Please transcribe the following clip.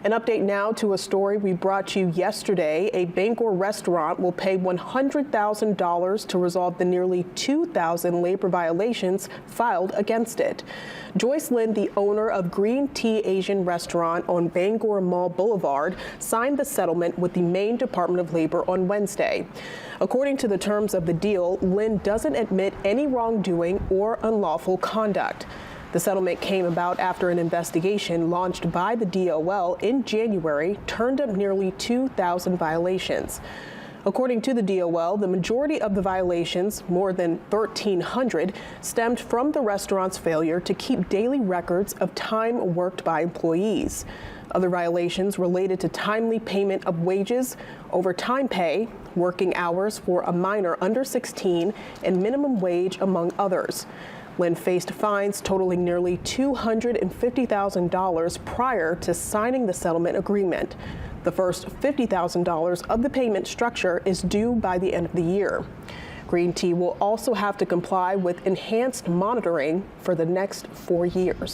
An update now to a story we brought you yesterday. A Bangor restaurant will pay $100,000 to resolve the nearly 2,000 labor violations filed against it. Joyce Lynn, the owner of Green Tea Asian Restaurant on Bangor Mall Boulevard, signed the settlement with the Maine Department of Labor on Wednesday. According to the terms of the deal, Lynn doesn't admit any wrongdoing or unlawful conduct. The settlement came about after an investigation launched by the DOL in January turned up nearly 2,000 violations. According to the DOL, the majority of the violations, more than 1,300, stemmed from the restaurant's failure to keep daily records of time worked by employees. Other violations related to timely payment of wages, overtime pay, working hours for a minor under 16, and minimum wage, among others. Lynn faced fines totaling nearly $250,000 prior to signing the settlement agreement. The first $50,000 of the payment structure is due by the end of the year. Green Tea will also have to comply with enhanced monitoring for the next 4 years.